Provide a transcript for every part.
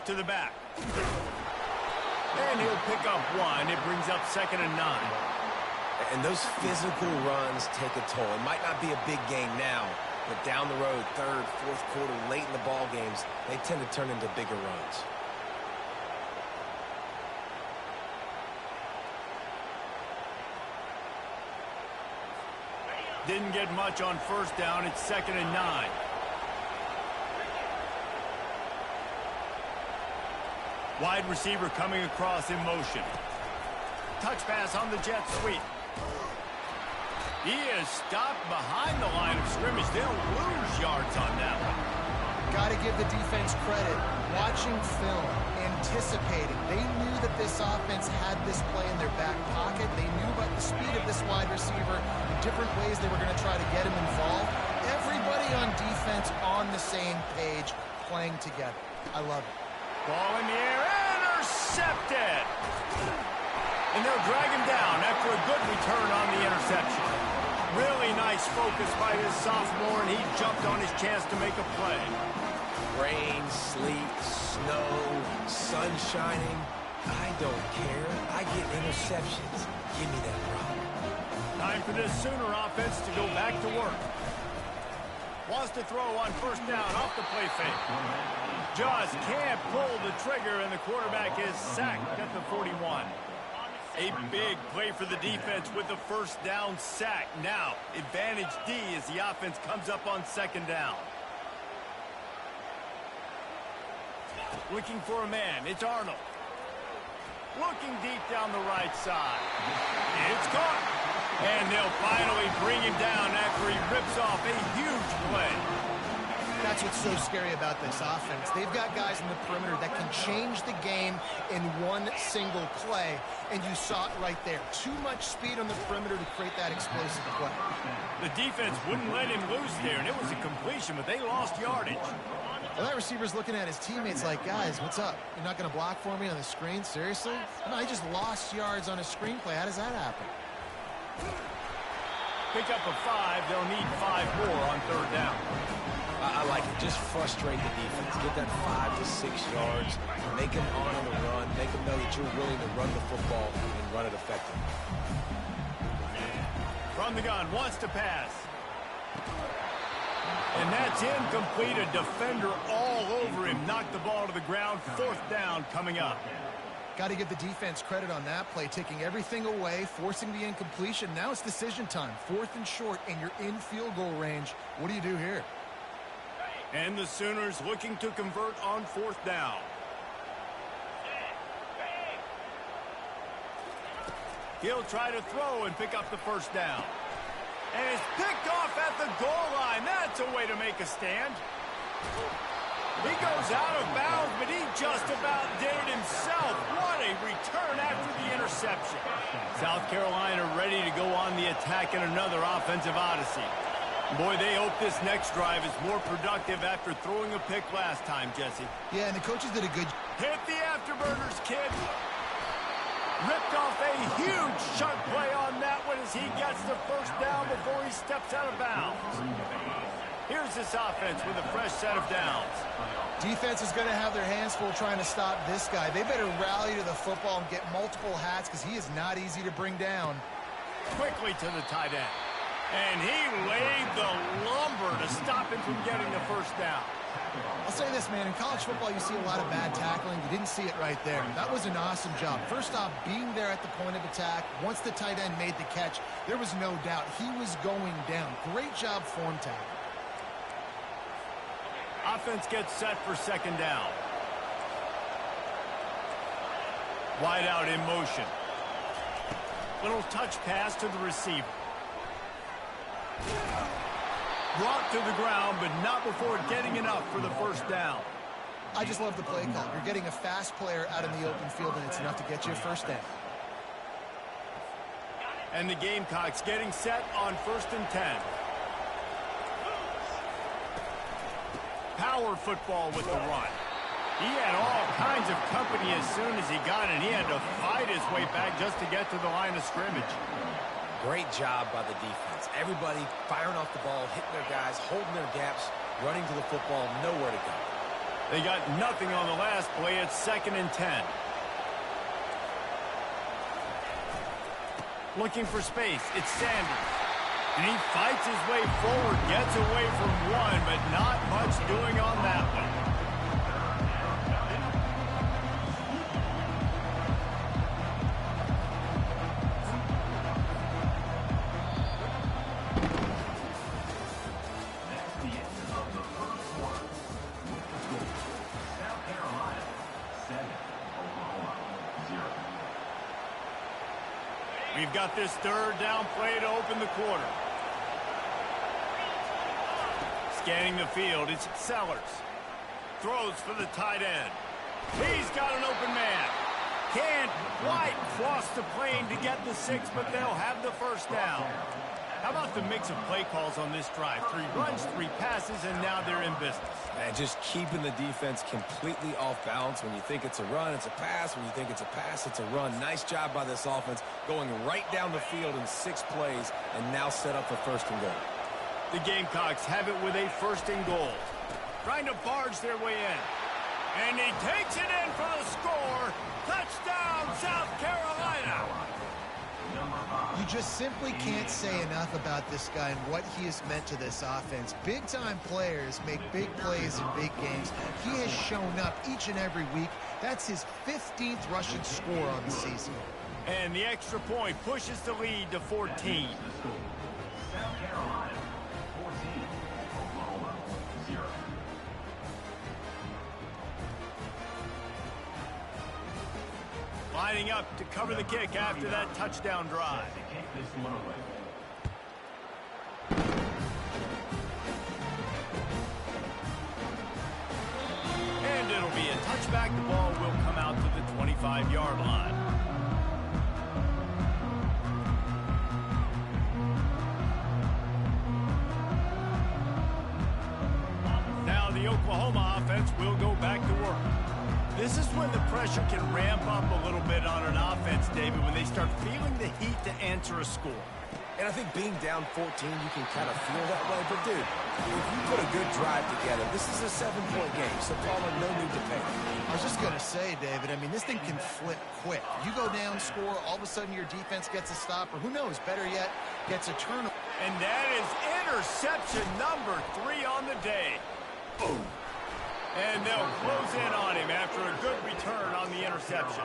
to the back. And he'll pick up one. It brings up 2nd and 9. And those physical runs take a toll. It might not be a big game now, but down the road, 3rd, 4th quarter, late in the ball games, they tend to turn into bigger runs. Didn't get much on 1st down. It's 2nd and 9. Wide receiver coming across in motion. Touch pass on the jet sweep. He is stopped behind the line of scrimmage. They'll lose yards on that one. Got to give the defense credit. Watching film, anticipating. They knew that this offense had this play in their back pocket. They knew about the speed of this wide receiver, the different ways they were going to try to get him involved. Everybody on defense on the same page, playing together. I love it. Ball in the air, intercepted. And they'll drag him down after a good return on the interception. Really nice focus by this sophomore, and he jumped on his chance to make a play. Rain, sleet, snow, sun shining. I don't care. I get interceptions. Give me that rock. Time for this Sooner offense to go back to work. Wants to throw on 1st down off the play fake. Just can't pull the trigger, and the quarterback is sacked at the 41. A big play for the defense with the 1st down sack. Now, advantage D as the offense comes up on 2nd down. Looking for a man. It's Arnold. Looking deep down the right side. It's caught. And they'll finally bring him down after he rips off a huge play. That's what's so scary about this offense. They've got guys in the perimeter that can change the game in one single play, and you saw it right there. Too much speed on the perimeter to create that explosive play. The defense wouldn't let him loose there, and it was a completion, but they lost yardage. Well, that receiver's looking at his teammates like, guys, what's up? You're not going to block for me on the screen? Seriously? No, he just lost yards on a screenplay. How does that happen? Pick up a 5. They'll need 5 more on 3rd down. I like it. Just frustrate the defense. Get that 5 to 6 yards. Make them honor the run. Make them know that you're willing to run the football and run it effectively. From the gun, wants to pass. And that's incomplete. A defender all over him. Knocked the ball to the ground. 4th down coming up. Got to give the defense credit on that play, taking everything away, forcing the incompletion. Now it's decision time. 4th and short, and you're in field goal range. What do you do here? And the Sooners looking to convert on 4th down. He'll try to throw and pick up the 1st down. And it's picked off at the goal line. That's a way to make a stand. He goes out of bounds, but he just about did it himself. What a return after the interception. South Carolina ready to go on the attack in another offensive odyssey. Boy, they hope this next drive is more productive after throwing a pick last time, Jesse. Yeah, and the coaches did a good job. Hit the afterburners, kid. Ripped off a huge sharp play on that one as he gets the 1st down before he steps out of bounds. Here's this offense with a fresh set of downs. Defense is going to have their hands full trying to stop this guy. They better rally to the football and get multiple hats because he is not easy to bring down. Quickly to the tight end. And he laid the lumber to stop him from getting the 1st down. I'll say this, man. In college football, you see a lot of bad tackling. You didn't see it right there. That was an awesome job. First off, being there at the point of attack. Once the tight end made the catch, there was no doubt he was going down. Great job form tackle. Offense gets set for 2nd down. Wide out in motion. Little touch pass to the receiver. Brought to the ground, but not before getting enough for the 1st down. I just love the play call. You're getting a fast player out in the open field, and it's enough to get you a 1st down. And the Gamecocks getting set on 1st and 10. Power football with the run. He had all kinds of company as soon as he got it. He had to fight his way back just to get to the line of scrimmage. Great job by the defense. Everybody firing off the ball, hitting their guys, holding their gaps, running to the football, nowhere to go. They got nothing on the last play. It's 2nd and 10. Looking for space. It's Sanders. And he fights his way forward, gets away from one, but not much doing on that one. We've got this 3rd down play to open the quarter. Scanning the field, it's Sellers. Throws for the tight end. He's got an open man. Can't quite cross the plane to get the 6, but they'll have the 1st down. How about the mix of play calls on this drive? 3 runs, 3 passes, and now they're in business. And just keeping the defense completely off balance. When you think it's a run, it's a pass. When you think it's a pass, it's a run. Nice job by this offense, going right down the field in 6 plays, and now set up for 1st and goal. The Gamecocks have it with a 1st and goal. Trying to barge their way in. And he takes it in for the score. Touchdown, South Carolina. You just simply can't say enough about this guy and what he has meant to this offense. Big-time players make big plays in big games. He has shown up each and every week. That's his 15th rushing score on the season. And the extra point pushes the lead to 14. South Carolina, 14, Oklahoma, 0. Lining up to cover the kick after that touchdown drive. And it'll be a touchback. The ball will come out to the 25-yard line. Now the Oklahoma offense will go back to work. This is when the pressure can ramp up a little bit on an offense, David, when they start feeling the heat to answer a score. And I think being down 14, you can kind of feel that way. But, dude, if you put a good drive together, this is a 7-point game, so probably no need to panic. I was just going to say, David, I mean, this thing can flip quick. You go down, score, all of a sudden your defense gets a stop, or who knows, better yet, gets a turnover. And that is interception number 3 on the day. Boom. And they'll close in on him after a good return on the interception.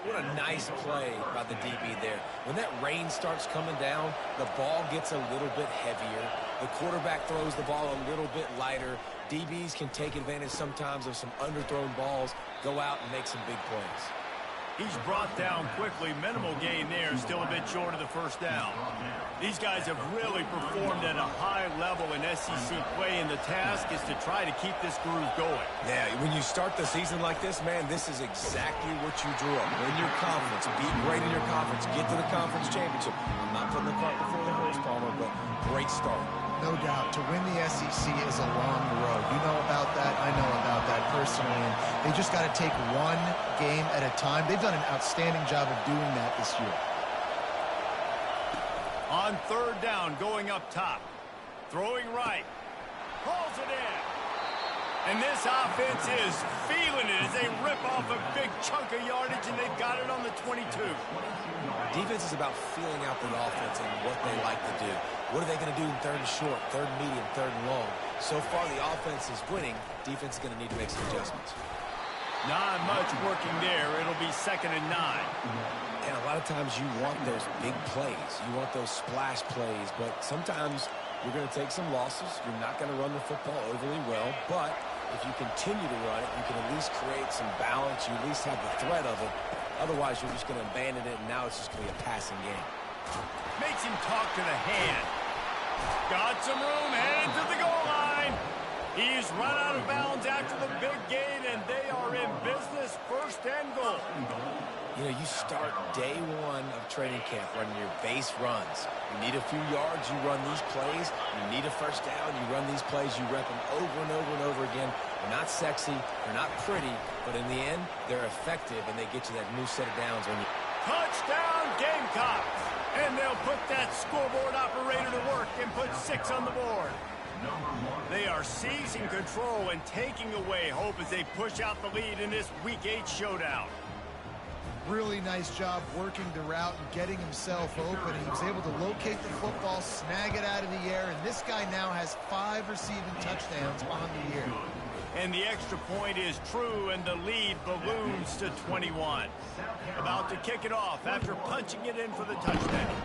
What a nice play by the DB there. When that rain starts coming down, the ball gets a little bit heavier. The quarterback throws the ball a little bit lighter. DBs can take advantage sometimes of some underthrown balls, go out and make some big plays. He's brought down quickly. Minimal gain there. Still a bit short of the 1st down. These guys have really performed at a high level in SEC play, and the task is to try to keep this groove going. Yeah, when you start the season like this, man, this is exactly what you drew up. Win your conference, be great in your conference, get to the conference championship. I'm not putting the cart before the horse, Palmer, but great start. No doubt, to win the SEC is a long road. You know about that, I know about that personally, and they just got to take one game at a time. They've done an outstanding job of doing that this year. On 3rd down, going up top. Throwing right. Pulls it in. And this offense is feeling it as they rip off a big chunk of yardage, and they've got it on the 22. Defense is about feeling out the offense and what they like to do. What are they going to do in 3rd and short, 3rd and medium, 3rd and long? So far, the offense is winning. Defense is going to need to make some adjustments. Not much working there. It'll be 2nd and 9. And a lot of times you want those big plays. You want those splash plays. But sometimes you're going to take some losses. You're not going to run the football overly well. But if you continue to run it, you can at least create some balance. You at least have the threat of it. Otherwise, you're just going to abandon it, and now it's just going to be a passing game. Makes him talk to the hand. Got some room, headed to the goal line. He's run out of bounds after the big gain, and they are in business. 1st and goal. You know, you start day 1 of training camp running your base runs. You need a few yards, you run these plays. You need a 1st down, you run these plays. You rep them over and over and over again. They're not sexy, they're not pretty, but in the end, they're effective, and they get you that new set of downs when you... Touchdown, Gamecocks! And they'll put that scoreboard operator to work and put 6 on the board. They are seizing control and taking away hope as they push out the lead in this Week 8 showdown. Really nice job working the route and getting himself open. He was able to locate the football, snag it out of the air, and this guy now has 5 receiving touchdowns on the year. And the extra point is true, and the lead balloons to 21. About to kick it off after punching it in for the touchdown.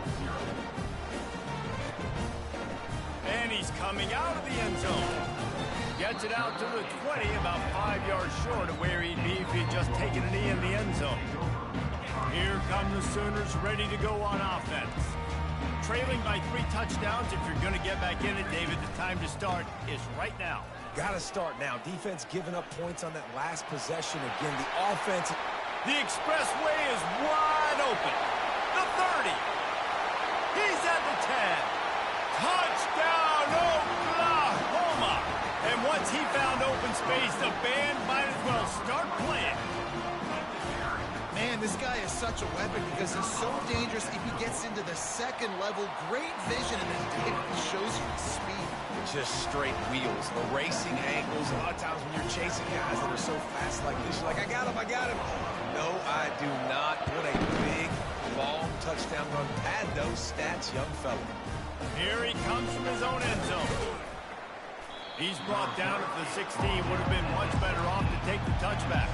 And he's coming out of the end zone. Gets it out to the 20, about 5 yards short of where he'd be if he'd just taken a knee in the end zone. Here come the Sooners ready to go on offense. Trailing by 3 touchdowns. If you're going to get back in it, David, the time to start is right now. Got to start now. Defense giving up points on that last possession. Again, the offense. The expressway is wide open. The 30. He's at the 10. Touchdown, Oklahoma! And once he found open space, the band might as well start playing. Man, this guy is such a weapon because he's so dangerous if he gets into the second level. Great vision, and then David shows you his speed. Just straight wheels, the racing angles. A lot of times when you're chasing guys that are so fast like this, you're like, I got him, I got him. No, I do not. What a big, long touchdown run. Pad those stats, young fella. Here he comes from his own end zone. He's brought down at the 16. Would have been much better off to take the touchback.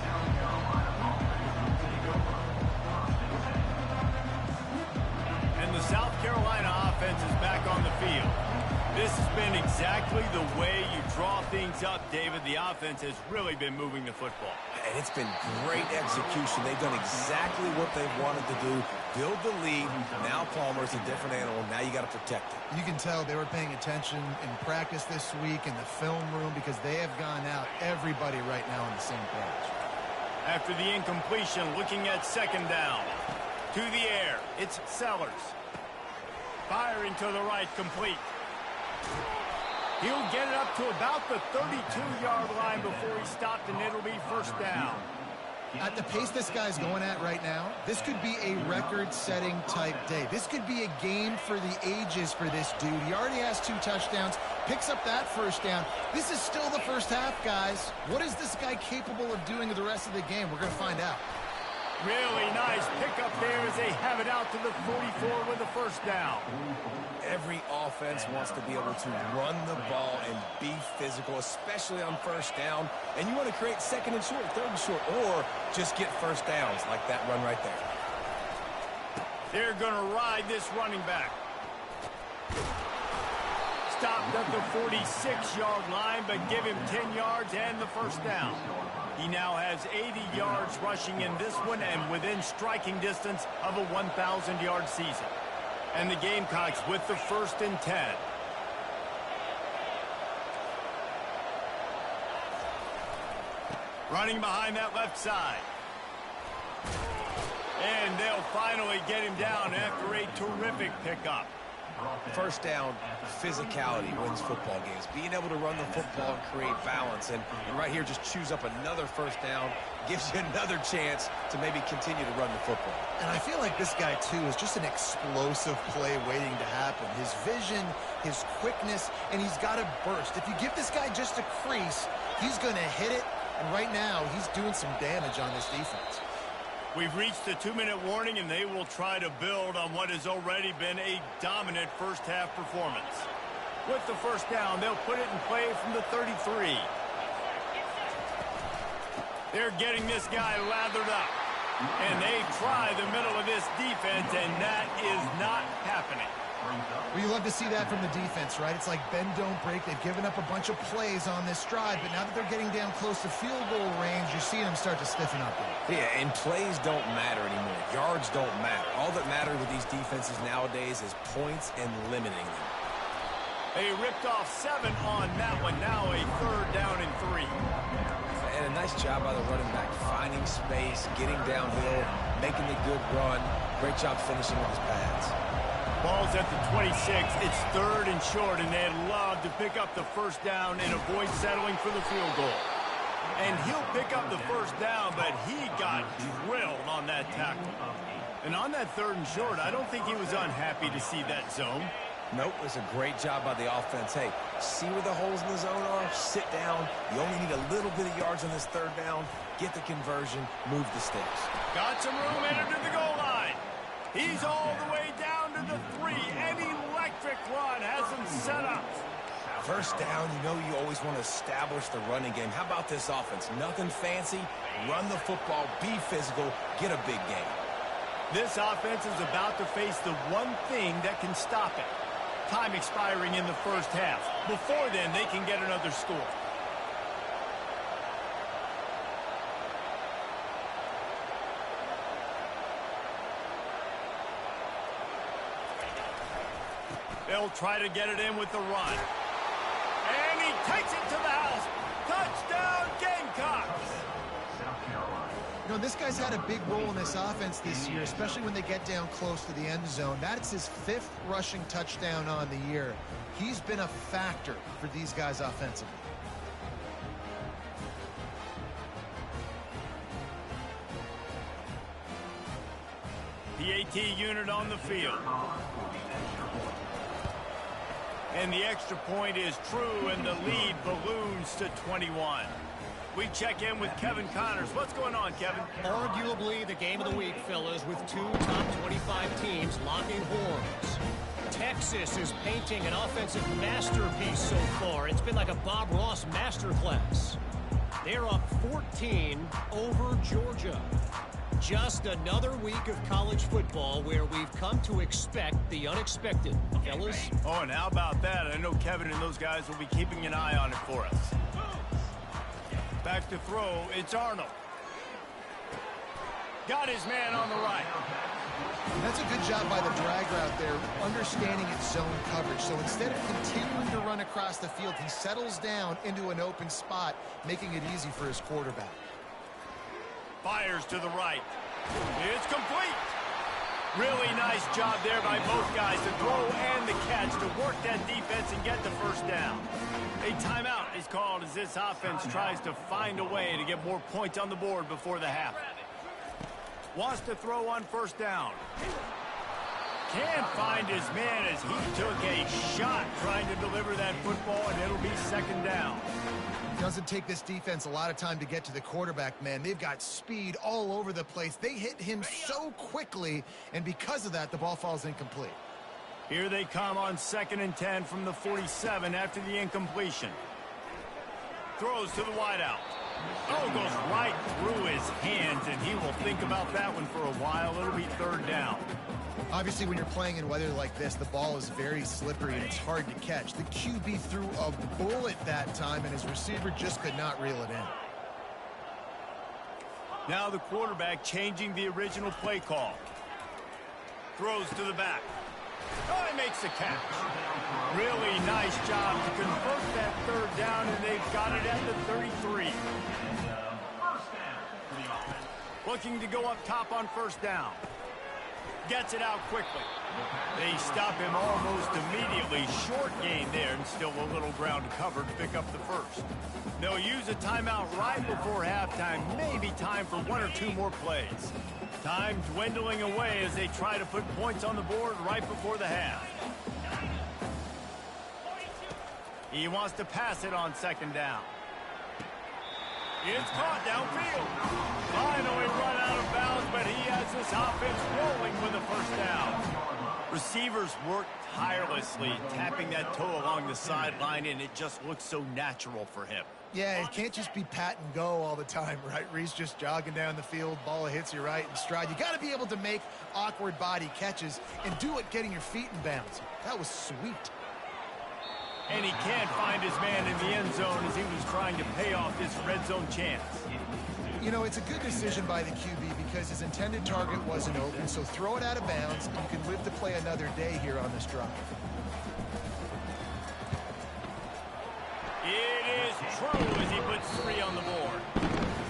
And the South Carolina offense is back on the field. This has been exactly the way you draw things up, David. The offense has really been moving the football. And it's been great execution. They've done exactly what they've wanted to do. Build the lead. Now Palmer's a different animal. Now you got to protect it. You can tell they were paying attention in practice this week in the film room because they have gone out, everybody right now on the same page. After the incompletion, looking at second down. To the air, it's Sellers. Firing to the right, complete. He'll get it up to about the 32-yard line before he stopped, and it'll be first down. At the pace this guy's going at right now, this could be a record-setting type day. This could be a game for the ages for this dude. He already has 2 touchdowns, picks up that first down. This is still the first half, guys. What is this guy capable of doing the rest of the game? We're going to find out. Really nice pickup there as they have it out to the 44 with a first down. Every offense wants to be able to run the ball and be physical, especially on first down. And you want to create second and short, third and short, or just get first downs like that run right there. They're going to ride this running back. Stopped at the 46-yard line, but give him 10 yards and the first down. He now has 80 yards rushing in this one and within striking distance of a 1,000-yard season. And the Gamecocks with the 1st and 10. Running behind that left side. And they'll finally get him down after a terrific pickup. First down, physicality wins football games. Being able to run the football and create balance. And right here, just choose up another first down. Gives you another chance to maybe continue to run the football. And I feel like this guy, too, is just an explosive play waiting to happen. His vision, his quickness, and he's got a burst. If you give this guy just a crease, he's going to hit it. And right now, he's doing some damage on this defense. We've reached the 2-minute warning, and they will try to build on what has already been a dominant first-half performance. With the first down, they'll put it in play from the 33. They're getting this guy lathered up. And they try the middle of this defense, and that is not happening. Well, you love to see that from the defense, right? It's like bend, don't break. They've given up a bunch of plays on this drive, but now that they're getting down close to field goal range, you're seeing them start to stiffen up there. Yeah, and plays don't matter anymore. Yards don't matter. All that matters with these defenses nowadays is points and limiting them. They ripped off 7 on that one. Now a 3rd down and 3. And a nice job by the running back, finding space, getting downhill, making the good run. Great job finishing with his pads. Ball's at the 26. It's 3rd and short, and they'd love to pick up the first down and avoid settling for the field goal. And he'll pick up the first down, but he got drilled on that tackle. And on that 3rd and short, I don't think he was unhappy to see that zone. Nope, it's a great job by the offense. Hey, see where the holes in the zone are? Sit down. You only need a little bit of yards on this third down. Get the conversion. Move the sticks. Got some room headed to the goal line. He's all the way down to the 3. An electric run has him set up. First down, you know you always want to establish the running game. How about this offense? Nothing fancy. Run the football, be physical, get a big gain. This offense is about to face the one thing that can stop it. Time expiring in the first half. Before then, they can get another score. They'll try to get it in with the run. And he takes it to the house. Touchdown, Gamecocks! You know, this guy's had a big role in this offense this year, especially when they get down close to the end zone. That's his 5th rushing touchdown on the year. He's been a factor for these guys offensively. PAT unit on the field. And the extra point is true, and the lead balloons to 21. We check in with Kevin Connors. What's going on, Kevin? Arguably the game of the week, fellas, with 2 top 25 teams locking horns. Texas is painting an offensive masterpiece so far. It's been like a Bob Ross masterclass. They're up 14 over Georgia. Just another week of college football where we've come to expect the unexpected, fellas. Oh, and how about that? I know Kevin and those guys will be keeping an eye on it for us. Back to throw, it's Arnold. Got his man on the right. That's a good job by the drag route there, understanding its zone coverage. So instead of continuing to run across the field, he settles down into an open spot, making it easy for his quarterback. Fires to the right. It's complete. Really nice job there by both guys, the throw and the catch, to work that defense and get the first down. A timeout is called as this offense tries to find a way to get more points on the board before the half. Wants to throw on first down. Can't find his man as he took a shot trying to deliver that football, and it'll be second down. Doesn't take this defense a lot of time to get to the quarterback, man. They've got speed all over the place. They hit him so quickly, and because of that, the ball falls incomplete. Here they come on 2nd and 10 from the 47 after the incompletion. Throws to the wideout. Oh, goes right through his hands, and he will think about that one for a while. It'll be third down. Obviously, when you're playing in weather like this, the ball is very slippery and it's hard to catch. The QB threw a bullet that time, and his receiver just could not reel it in. Now the quarterback changing the original play call. Throws to the back. Oh, he makes the catch. Really nice job to convert that third down, and they've got it at the 33. Looking to go up top on first down. Gets it out quickly. They stop him almost immediately. Short gain there, and still a little ground to cover to pick up the first. They'll use a timeout right before halftime. Maybe time for 1 or 2 more plays. Time dwindling away as they try to put points on the board right before the half. He wants to pass it on second down. It's caught downfield. Finally run out of bounds, but he has this offense rolling with a first down. Receivers work tirelessly, tapping that toe along the sideline, and it just looks so natural for him. Yeah, it can't just be pat and go all the time, right? Reese just jogging down the field, ball hits you right in stride. You got to be able to make awkward body catches and do it getting your feet in bounds. That was sweet. And he can't find his man in the end zone as he was trying to pay off this red zone chance. You know, it's a good decision by the QB because his intended target wasn't open, so throw it out of bounds. You can live to play another day here on this drive. It is true as he puts 3 on the board.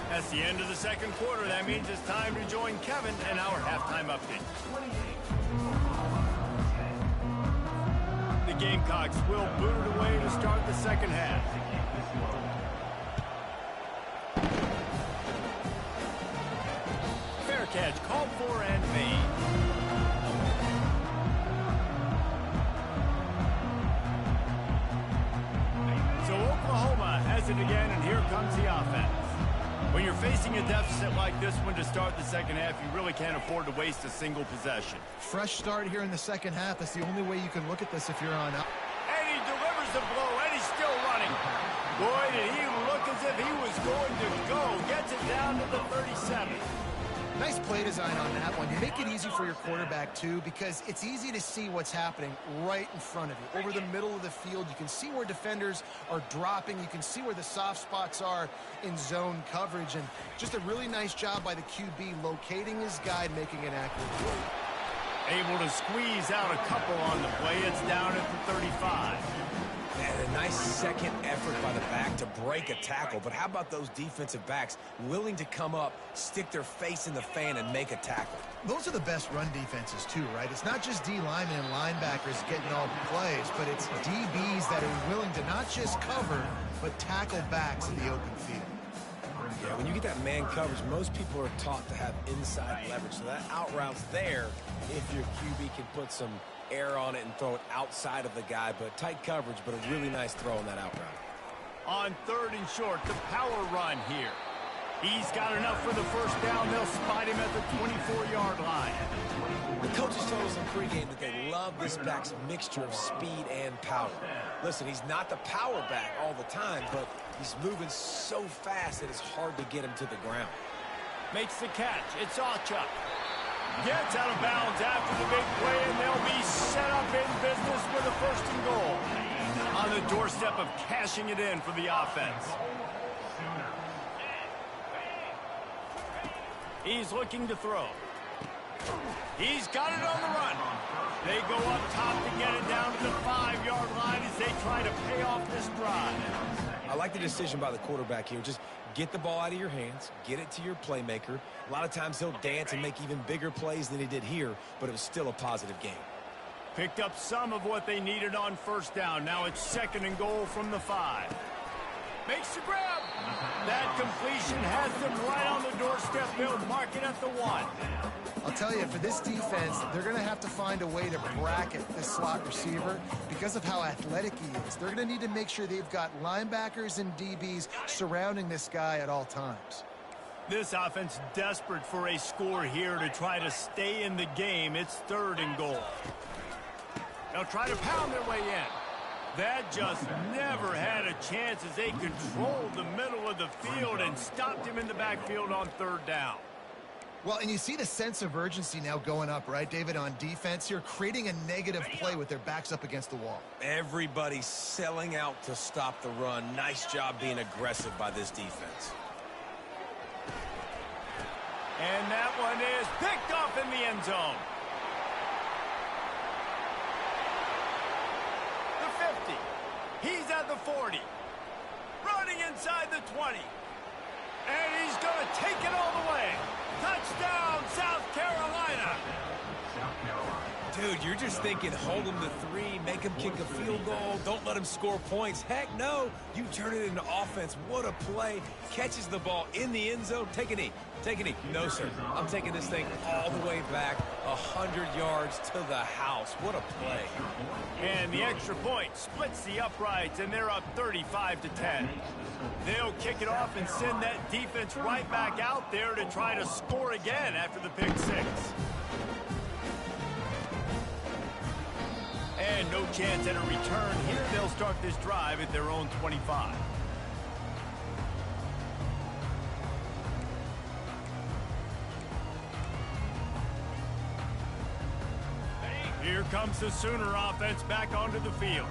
That's the end of the second quarter. That means it's time to join Kevin and our halftime update. The Gamecocks will boot it away to start the second half. Fair catch called for and made. it again, and here comes the offense. When you're facing a deficit like this one to start the second half, you really can't afford to waste a single possession. Fresh start here in the second half. That's the only way you can look at this if you're on up. And he delivers the blow, and he's still running. Boy, did he look as if he was going to go. Gets it down to the 37. Nice play design on that one. You make it easy for your quarterback, too, because it's easy to see what's happening right in front of you. Over the middle of the field, you can see where defenders are dropping. You can see where the soft spots are in zone coverage. And just a really nice job by the QB locating his guy and making an accurate play. Able to squeeze out a couple on the play. It's down at the 35. And a nice second effort by the back to break a tackle. But how about those defensive backs willing to come up, stick their face in the fan, and make a tackle? Those are the best run defenses, too, right? It's not just D linemen and linebackers getting all the plays, but it's DBs that are willing to not just cover, but tackle backs in the open field. Yeah, when you get that man coverage, most people are taught to have inside leverage. So that out route's there if your QB can put some air on it and throw it outside of the guy, but tight coverage, but a really nice throw on that out route. On 3rd and short, the power run here. He's got enough for the first down. They'll spot him at the 24-yard line. The coaches told us in pregame that they love this back's mixture of speed and power. Listen, he's not the power back all the time, but he's moving so fast that it's hard to get him to the ground. Makes the catch. It's Ncaa. Gets out of bounds after the big play, and they'll be set up in business with a 1st and goal. On the doorstep of cashing it in for the offense. He's looking to throw. He's got it on the run. They go up top to get it down to the 5-yard line as they try to pay off this drive. I like the decision by the quarterback here. Just get the ball out of your hands, get it to your playmaker. A lot of times he'll dance and make even bigger plays than he did here, but it was still a positive game. Picked up some of what they needed on 1st down. Now it's 2nd and goal from the 5. Makes the grab. That completion has them right on the doorstep. They'll mark it at the 1. I'll tell you, for this defense, they're going to have to find a way to bracket this slot receiver because of how athletic he is. They're going to need to make sure they've got linebackers and DBs surrounding this guy at all times. This offense desperate for a score here to try to stay in the game. It's 3rd and goal. They'll try to pound their way in. That just never had a chance as they controlled the middle of the field and stopped him in the backfield on 3rd down. Well, and you see the sense of urgency now going up, right, David, on defense here, creating a negative play with their backs up against the wall. Everybody's selling out to stop the run. Nice job being aggressive by this defense. And that one is picked off in the end zone. The 50. He's at the 40. Running inside the 20. And he's going to take it all the way. Touchdown, South Carolina. Dude, you're just thinking hold him to 3, make him kick a field goal, don't let him score points. Heck no, you turn it into offense. What a play. Catches the ball in the end zone. Take a knee. Take a knee. No, sir. I'm taking this thing all the way back 100 yards to the house. What a play. And the extra point splits the uprights, and they're up 35-10. They'll kick it off and send that defense right back out there to try to score again after the pick 6. And no chance at a return here. They'll start this drive at their own 25. Here comes the Sooner offense back onto the field.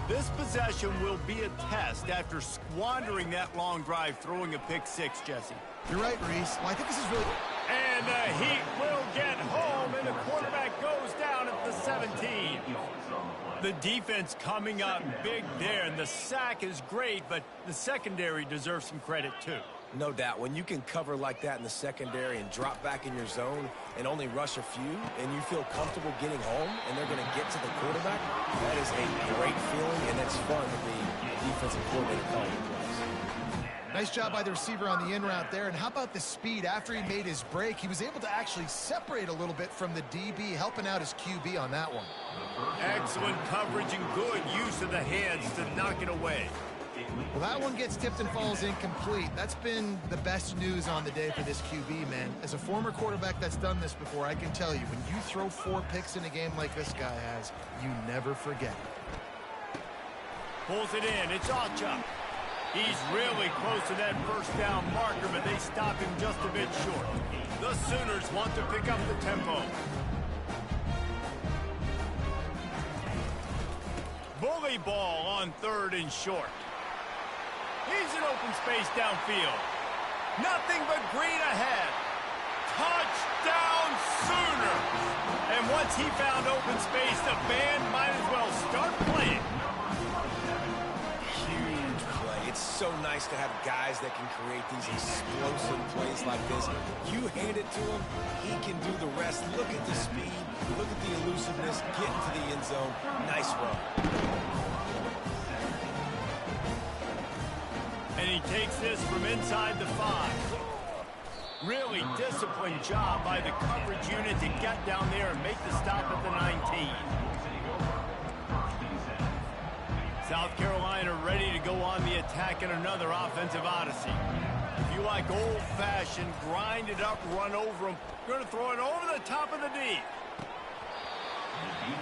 This possession will be a test after squandering that long drive, throwing a pick 6, Jesse. You're right, Reese. Well, I think this is really... And the Heat will get home, and the quarterback goes down at the 17. The defense coming up big there, and the sack is great, but the secondary deserves some credit, too. No doubt. When you can cover like that in the secondary and drop back in your zone and only rush a few, and you feel comfortable getting home, and they're going to get to the quarterback, that is a great feeling, and it's fun to be a defensive coordinator calling the plays. Nice job by the receiver on the in route there. And how about the speed? After he made his break, he was able to actually separate a little bit from the DB, helping out his QB on that one. Excellent coverage and good use of the hands to knock it away. Well, that one gets tipped and falls incomplete. That's been the best news on the day for this QB, man. As a former quarterback that's done this before, I can tell you, when you throw 4 picks in a game like this guy has, you never forget. Pulls it in. It's Ncaa. He's really close to that first down marker, but they stop him just a bit short. The Sooners want to pick up the tempo. Bully ball on 3rd and short. He's in open space downfield. Nothing but green ahead. Touchdown Sooners! And once he found open space, the band might as well start playing. Huge play. It's so nice to have guys that can create these explosive plays like this. You hand it to him, he can do the rest. Look at the speed. Look at the elusiveness. Get into the end zone. Nice run. And he takes this from inside the 5. Really disciplined job by the coverage unit to get down there and make the stop at the 19. South Carolina ready to go on the attack in another offensive odyssey. If you like old-fashioned, grind it up, run over them, you're going to throw it over the top of the D.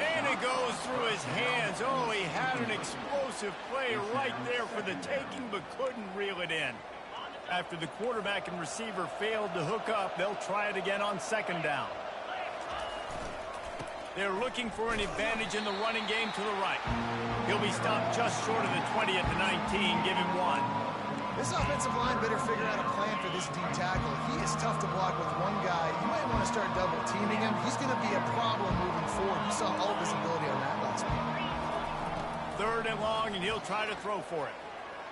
And it goes through his hands. Oh, he had an explosive play right there for the taking, but couldn't reel it in. After the quarterback and receiver failed to hook up, they'll try it again on 2nd down. They're looking for an advantage in the running game to the right. He'll be stopped just short of the 20 at the 19. Give him 1. This offensive line better figure out a plan for this D tackle. He is tough to block with one guy. You might want to start double teaming him. He's going to be a problem moving forward. You saw all of his ability on that last week. 3rd and long, and he'll try to throw for it.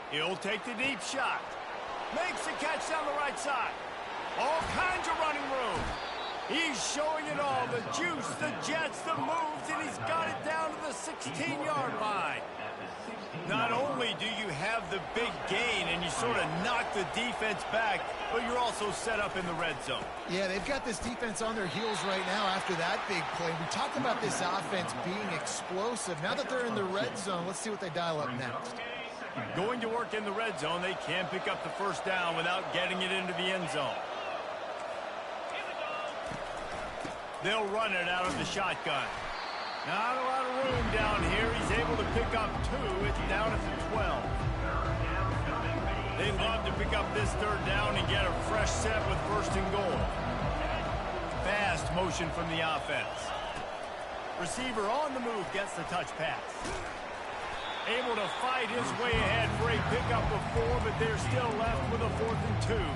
He'll take the deep shot. Makes the catch down the right side. All kinds of running room. He's showing it all. The juice, the jets, the moves, and he's got it down to the 16-yard line. Not only do you have the big gain and you sort of knock the defense back, but you're also set up in the red zone. Yeah, they've got this defense on their heels right now after that big play. We talked about this offense being explosive. Now that they're in the red zone, let's see what they dial up next. Going to work in the red zone, they can pick up the 1st down without getting it into the end zone. They'll run it out of the shotgun. Not a lot of room down here. He's able to pick up 2. It's down at the 12. They'd love to pick up this 3rd down and get a fresh set with 1st and goal. Fast motion from the offense. Receiver on the move gets the touch pass. Able to fight his way ahead for a pickup of 4, but they're still left with a 4th and 2.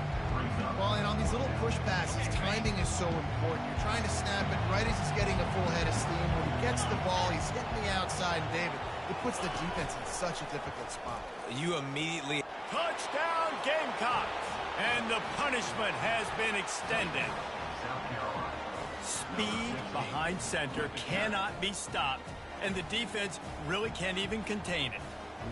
Well, and on these little push passes, timing is so important. You're trying to snap it right as he's getting a full head of steam. When he gets the ball, he's hitting the outside, and David, it puts the defense in such a difficult spot. You immediately... Touchdown, Gamecocks! And the punishment has been extended. Speed behind center cannot be stopped, and the defense really can't even contain it.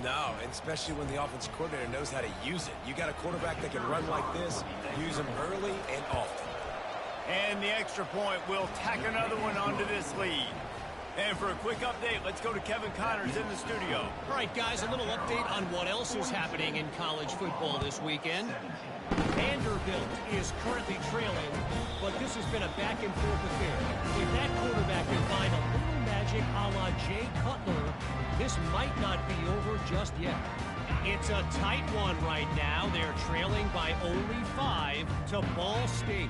No, and especially when the offensive coordinator knows how to use it. You got a quarterback that can run like this, use him early and often. And the extra point will tack another one onto this lead. And for a quick update, let's go to Kevin Connors in the studio. All right, guys, a little update on what else is happening in college football this weekend. Vanderbilt is currently trailing, but this has been a back-and-forth affair. If that quarterback can find a little magic a la Jay Cutler, this might not be over just yet. It's a tight one right now. They're trailing by only 5 to Ball State.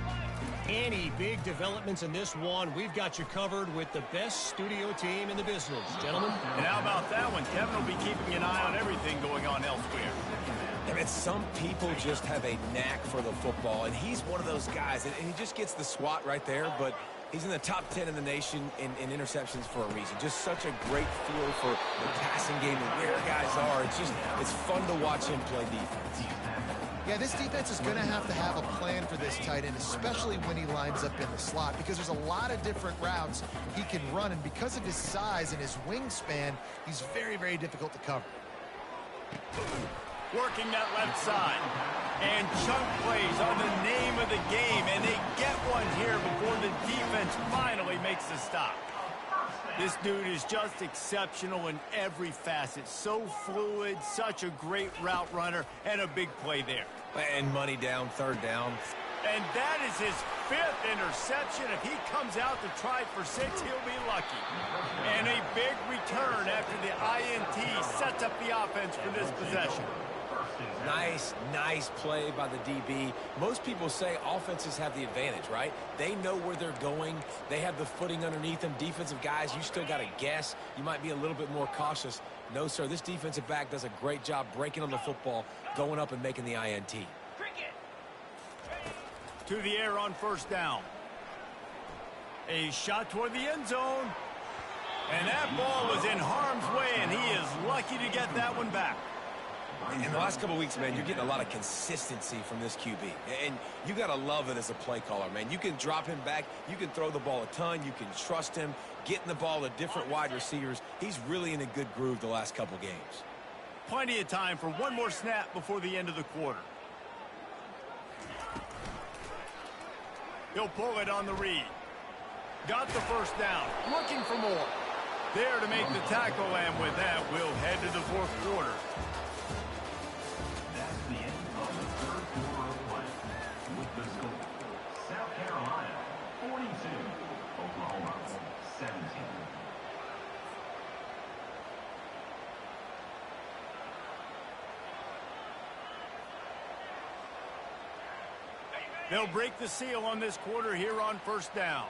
Any big developments in this one, we've got you covered with the best studio team in the business. Gentlemen? And how about that one? Kevin will be keeping an eye on everything going on elsewhere. And some people just have a knack for the football, and he's one of those guys, and he just gets the swat right there, but he's in the top 10 in the nation in interceptions for a reason. Just such a great feel for the passing game and where guys are. It's fun to watch him play defense. Yeah, this defense is going to have a plan for this tight end, especially when he lines up in the slot, because there's a lot of different routes he can run, and because of his size and his wingspan, he's very, very difficult to cover. Working that left side. And chunk plays are the name of the game, and they get one here before the defense finally makes the stop. This dude is just exceptional in every facet. So fluid, such a great route runner, and a big play there. And money down, third down. And that is his 5th interception. If he comes out to try for 6, he'll be lucky. And a big return after the INT sets up the offense for this possession. Nice play by the DB. Most people say offenses have the advantage, right? They know where they're going. They have the footing underneath them. Defensive guys, you still got to guess. You might be a little bit more cautious. No, sir, this defensive back does a great job breaking on the football, going up and making the INT. To the air on first down. A shot toward the end zone. And that ball was in harm's way, and he is lucky to get that one back. In the last couple of weeks, man, you're getting a lot of consistency from this QB. And you got to love it as a play caller, man. You can drop him back. You can throw the ball a ton. You can trust him, getting the ball to different wide receivers. He's really in a good groove the last couple games. Plenty of time for one more snap before the end of the quarter. He'll pull it on the read. Got the first down. Looking for more. There to make the tackle, and with that, we'll head to the fourth quarter. That's the end of the third quarter of play. With the score, South Carolina 42, Oklahoma 17. They'll break the seal on this quarter here on first down.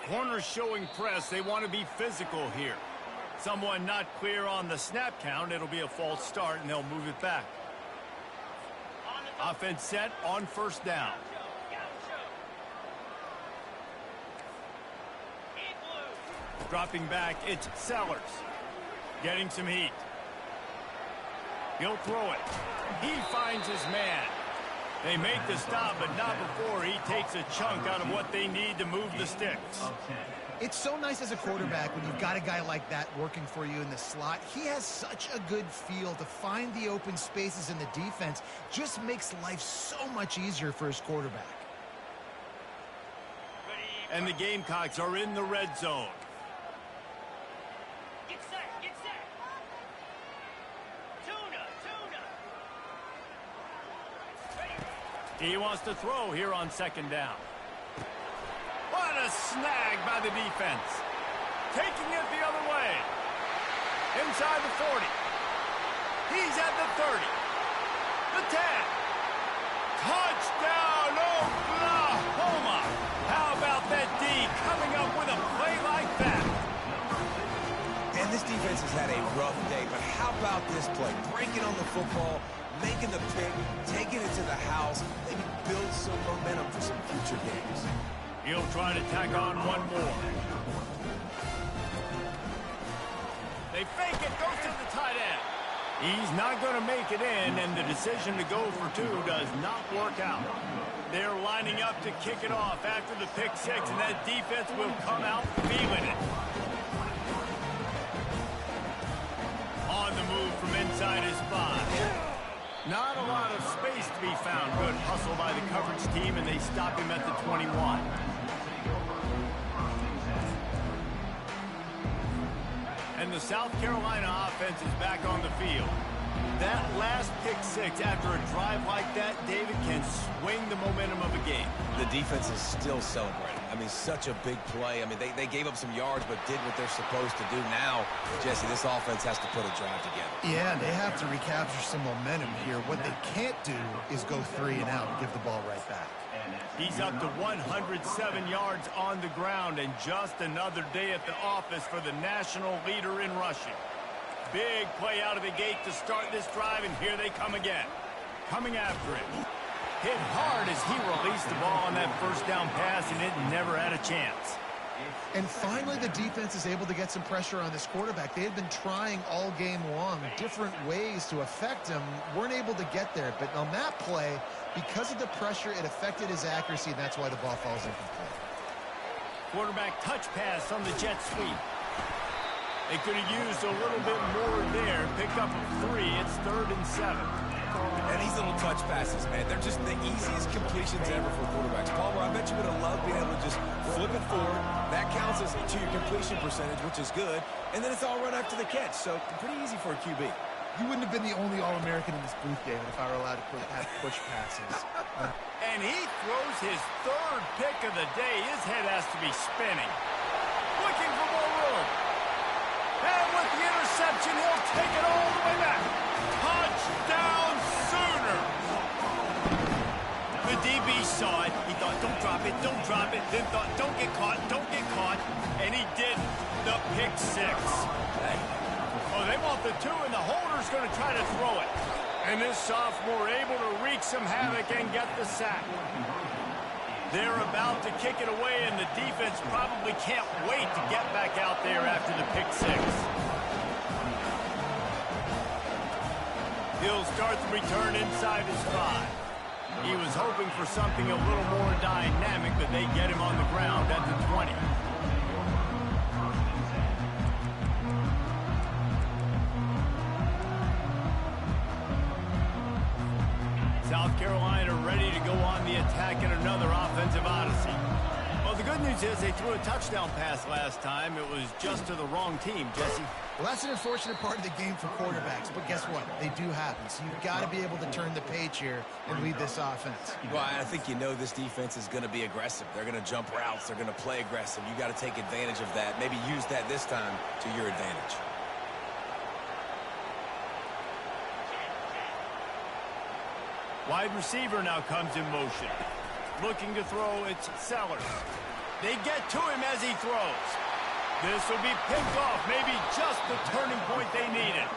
Corners showing press. They want to be physical here. Someone not clear on the snap count. It'll be a false start, and they'll move it back. Offense set on first down. Dropping back, it's Sellers. Getting some heat. He'll throw it. He finds his man. They make the stop, but not before he takes a chunk out of what they need to move the sticks. It's so nice as a quarterback when you've got a guy like that working for you in the slot. He has such a good feel to find the open spaces in the defense. Just makes life so much easier for his quarterback. And the Gamecocks are in the red zone. Get set, get set. Tuna. He wants to throw here on second down. What a snag by the defense. Taking it the other way. Inside the 40. He's at the 30. The 10. Touchdown, Oklahoma. How about that D coming up with a play like that? And this defense has had a rough day, but how about this play? Breaking on the football, making the pick, taking it to the house, maybe build some momentum for some future games. He'll try to tack on one more. They fake it, goes to the tight end. He's not going to make it in, and the decision to go for 2 does not work out. They're lining up to kick it off after the pick 6, and that defense will come out feeling it. On the move from inside his spot. Not a lot of space to be found. Good hustle by the coverage team, and they stop him at the 21. And the South Carolina offense is back on the field. That last pick 6 after a drive like that, David, can swing the momentum of a game. The defense is still celebrating. I mean, such a big play. I mean, they gave up some yards but did what they're supposed to do. Now, Jesse, this offense has to put a drive together. Yeah, they have to recapture some momentum here. What they can't do is go 3 and out and give the ball right back. He's up to 107 yards on the ground, and just another day at the office for the national leader in rushing. Big play out of the gate to start this drive, and here they come again. Coming after it. Hit hard as he released the ball on that first down pass, and it never had a chance. And finally, the defense is able to get some pressure on this quarterback. They had been trying all game long different ways to affect him, weren't able to get there. But on that play, because of the pressure, it affected his accuracy, and that's why the ball falls incomplete. Quarterback touch pass on the jet sweep. They could have used a little bit more there. Pick up a 3. It's 3rd and 7. And these little touch passes, man, they're just the easiest completions ever for quarterbacks. Palmer, I bet you would have loved being able to just flip it forward. That counts as to your completion percentage, which is good. And then it's all run after the catch, so pretty easy for a QB. You wouldn't have been the only All-American in this booth, David, if I were allowed to have push passes. And he throws his third pick of the day. His head has to be spinning. Looking for more room. And with the interception, he'll take it all the way back. Touchdown Sooners! The DB saw it. He thought, don't drop it, don't drop it. Then thought, don't get caught, don't get caught. And he did the pick six. Oh, they want the two, and the holder's going to try to throw it. And this sophomore able to wreak some havoc and get the sack. They're about to kick it away, and the defense probably can't wait to get back out there after the pick six. He'll start the return inside his 5. He was hoping for something a little more dynamic, but they get him on the ground at the 20. South Carolina ready to go on the attack in another offensive odyssey. Well, the good news is they threw a touchdown pass last time. It was just to the wrong team, Jesse. Well, that's an unfortunate part of the game for quarterbacks, but guess what? They do happen. So you've got to be able to turn the page here and lead this offense. Well, I think you know this defense is going to be aggressive. They're going to jump routes. They're going to play aggressive. You got to take advantage of that. Maybe use that this time to your advantage. Wide receiver now comes in motion. Looking to throw, it's Sellers. They get to him as he throws. This will be picked off, maybe just the turning point they needed.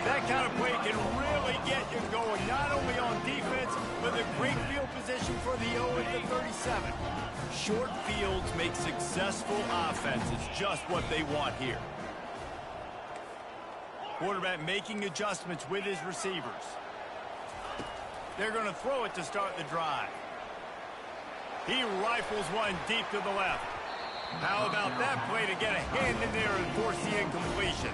That kind of play can really get you going, not only on defense, but the great field position for the 0 at the 37. Short fields make successful offenses, just what they want here. Quarterback making adjustments with his receivers. They're going to throw it to start the drive. He rifles one deep to the left. How about that play to get a hand in there and force the incompletion?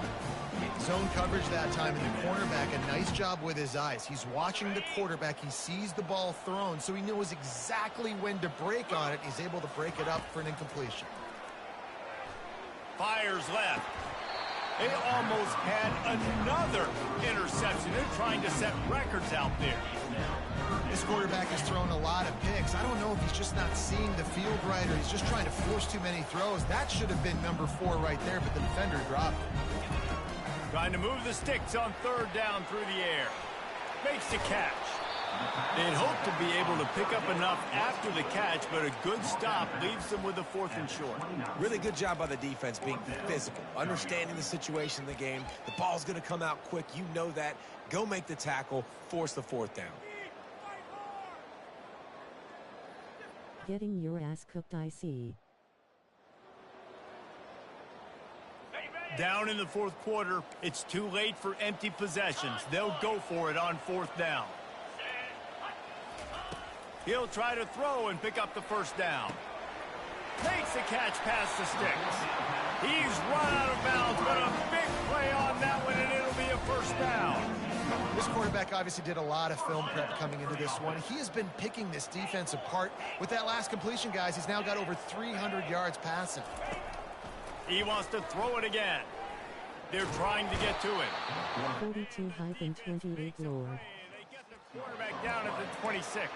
Zone coverage that time, and the cornerback, a nice job with his eyes. He's watching the quarterback. He sees the ball thrown, so he knows exactly when to break on it. He's able to break it up for an incompletion. Fires left. They almost had another interception. They're trying to set records out there. This quarterback has thrown a lot of picks. I don't know if he's just not seeing the field right or he's just trying to force too many throws. That should have been number 4 right there, but the defender dropped it. Trying to move the sticks on third down through the air. Makes the catch. They'd hope to be able to pick up enough after the catch, but a good stop leaves them with a 4th and short. Really good job by the defense being physical, understanding the situation in the game. The ball's going to come out quick. You know that. Go make the tackle, force the 4th down. Getting your ass cooked, I see. Down in the 4th quarter, it's too late for empty possessions. They'll go for it on 4th down. He'll try to throw and pick up the 1st down. Makes the catch past the sticks. He's run out of bounds, but a big play on that one, and it'll be a 1st down. This quarterback obviously did a lot of film prep coming into this one. He has been picking this defense apart. With that last completion, guys, he's now got over 300 yards passing. He wants to throw it again. They're trying to get to him. 42-28 Lord. They get the quarterback down at the 26.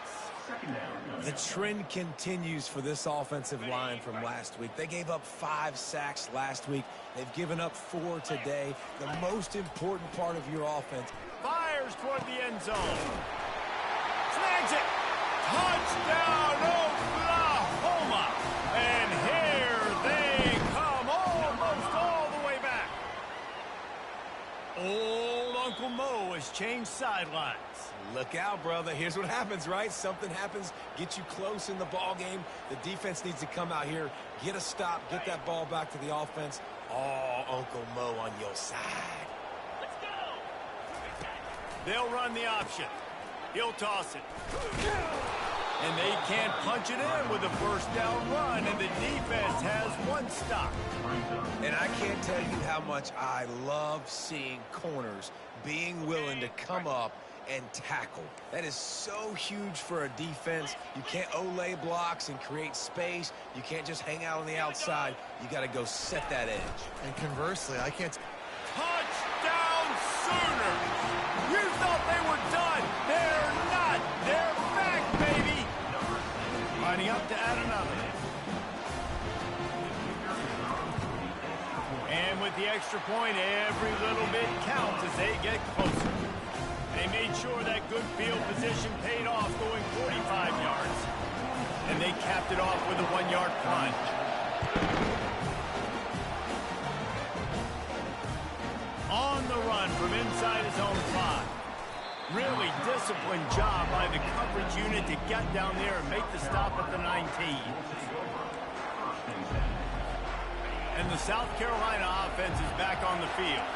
The trend continues for this offensive line from last week. They gave up 5 sacks last week. They've given up 4 today. The most important part of your offense. Fires toward the end zone. Snags it. Touchdown, Oklahoma. And here they come, almost all the way back. Old Uncle Mo has changed sidelines. Look out, brother. Here's what happens, right? Something happens, get you close in the ball game. The defense needs to come out here, get a stop, get that ball back to the offense. Oh, Uncle Mo on your side. Let's go. They'll run the option. He'll toss it. And they can't punch it in with a 1st down run, and the defense has 1 stop. And I can't tell you how much I love seeing corners being willing to come up and tackle. That is so huge for a defense. You can't Olay blocks and create space. You can't just hang out on the outside. You got to go set that edge. And conversely, I can't... Touchdown Sooners! You thought they were done. They're not. They're back, baby. Lining up to add another. And with the extra point, every little bit counts as they get closer. They made sure that good field position paid off, going 45 yards. And they capped it off with a 1-yard plunge. On the run from inside his own 5. Really disciplined job by the coverage unit to get down there and make the stop at the 19. And the South Carolina offense is back on the field.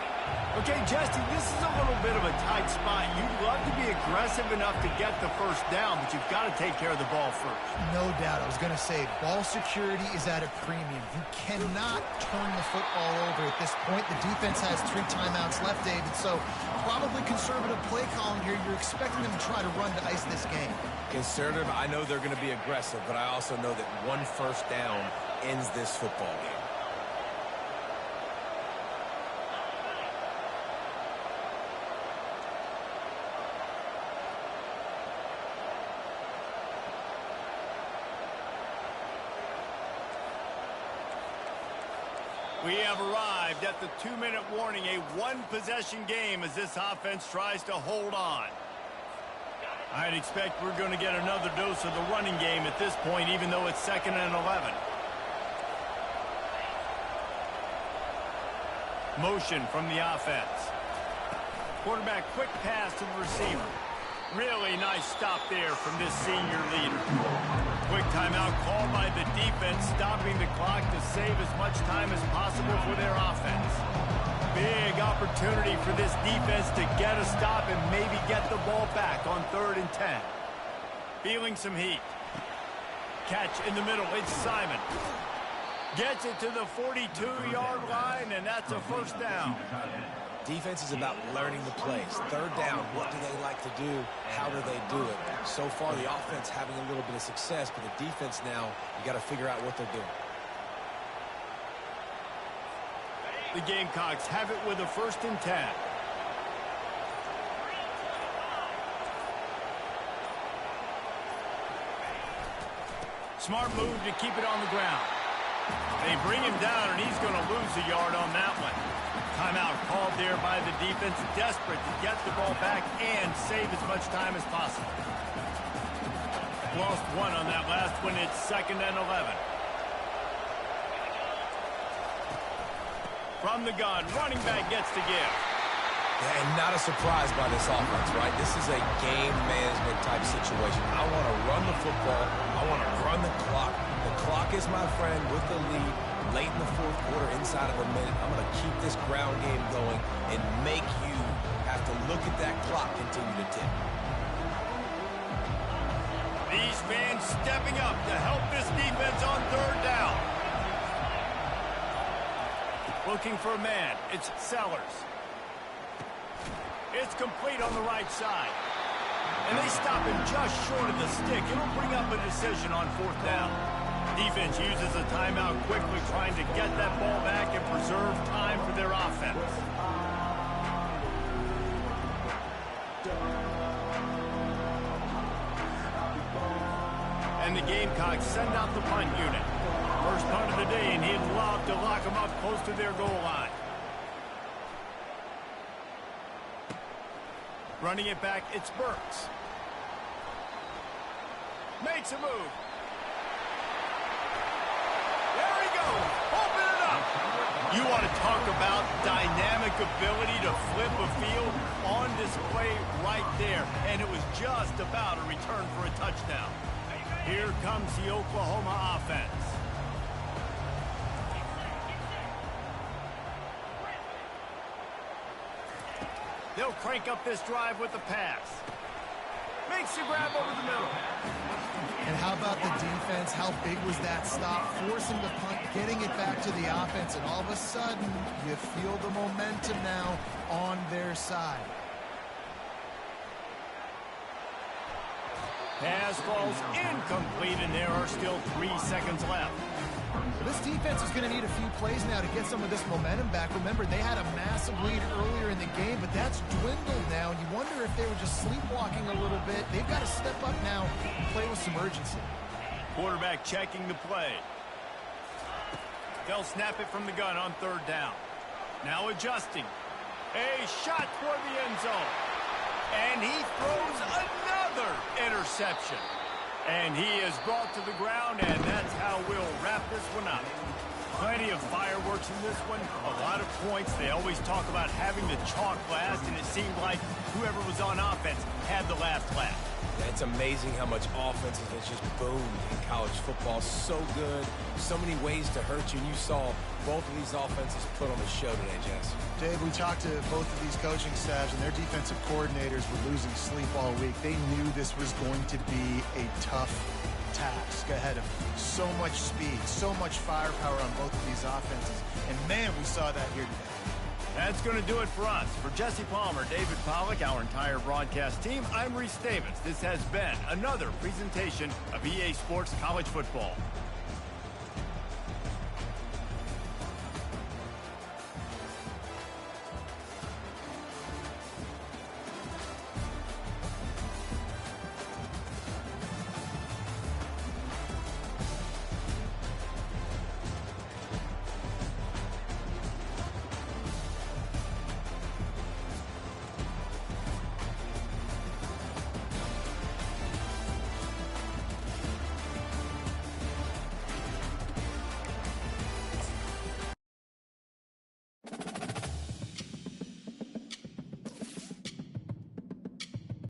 Okay, Justin, this is a little bit of a tight spot. You'd love to be aggressive enough to get the first down, but you've got to take care of the ball first. No doubt. I was going to say, ball security is at a premium. You cannot turn the football over at this point. The defense has 3 timeouts left, David, so probably conservative play calling here. You're expecting them to try to run to ice this game. Conservative, I know they're going to be aggressive, but I also know that 1 first down ends this football game. We have arrived at the 2-minute warning, a 1-possession game as this offense tries to hold on. I'd expect we're going to get another dose of the running game at this point, even though it's 2nd and 11. Motion from the offense. Quarterback quick pass to the receiver. Really nice stop there from this senior leader. Quick timeout called by the defense, stopping the clock to save as much time as possible for their offense. Big opportunity for this defense to get a stop and maybe get the ball back on 3rd and 10. Feeling some heat. Catch in the middle, it's Simon. Gets it to the 42-yard line, and that's a first down. Defense is about learning the plays. 3rd down, what do they like to do? How do they do it? So far, the offense having a little bit of success, but the defense now, you got to figure out what they're doing. The Gamecocks have it with a 1st and 10. Smart move to keep it on the ground. They bring him down, and he's going to lose a yard on that one. Timeout called there by the defense, desperate to get the ball back and save as much time as possible. Lost 1 on that last one. It's 2nd and 11. From the gun, running back gets to give. Yeah, and not a surprise by this offense, right? This is a game management type situation. I want to run the football. I want to run the clock. The clock is my friend with the lead. Late in the 4th quarter, inside of a minute, I'm going to keep this ground game going and make you have to look at that clock continue to tick. These fans stepping up to help this defense on 3rd down. Looking for a man. It's Sellers. It's complete on the right side. And they stop him just short of the stick. It'll bring up a decision on 4th down. Defense uses a timeout quickly, trying to get that ball back and preserve time for their offense. And the Gamecocks send out the punt unit. First punt of the day, and he'd love to lock them up close to their goal line. Running it back, it's Burks. Makes a move. There he goes. Open it up. You want to talk about dynamic ability to flip a field on display right there. And it was just about a return for a touchdown. Here comes the Oklahoma offense. They'll crank up this drive with the pass. Makes the grab over the middle. And how about the defense? How big was that stop? Forcing the punt, getting it back to the offense, and all of a sudden, you feel the momentum now on their side. Pass falls incomplete, and there are still 3 seconds left. This defense is going to need a few plays now to get some of this momentum back. Remember, they had a massive lead earlier in the game, but that's dwindled now. You wonder if they were just sleepwalking a little bit. They've got to step up now and play with some urgency. Quarterback checking the play. They'll snap it from the gun on 3rd down. Now adjusting. A shot toward the end zone. And he throws another interception. And he is brought to the ground, and that's how we'll wrap this one up. Plenty of fireworks in this one, a lot of points. They always talk about having the chalk last, and it seemed like whoever was on offense had the last laugh. It's amazing how much offenses has just boomed in college football. So good, so many ways to hurt you, and you saw both of these offenses put on the show today, Jess. Dave, we talked to both of these coaching staffs, and their defensive coordinators were losing sleep all week. They knew this was going to be a tough task ahead of them. So much speed, so much firepower on both of these offenses, and man, we saw that here today. That's going to do it for us. For Jesse Palmer, David Pollack, our entire broadcast team, I'm Reese Davis. This has been another presentation of EA Sports College Football.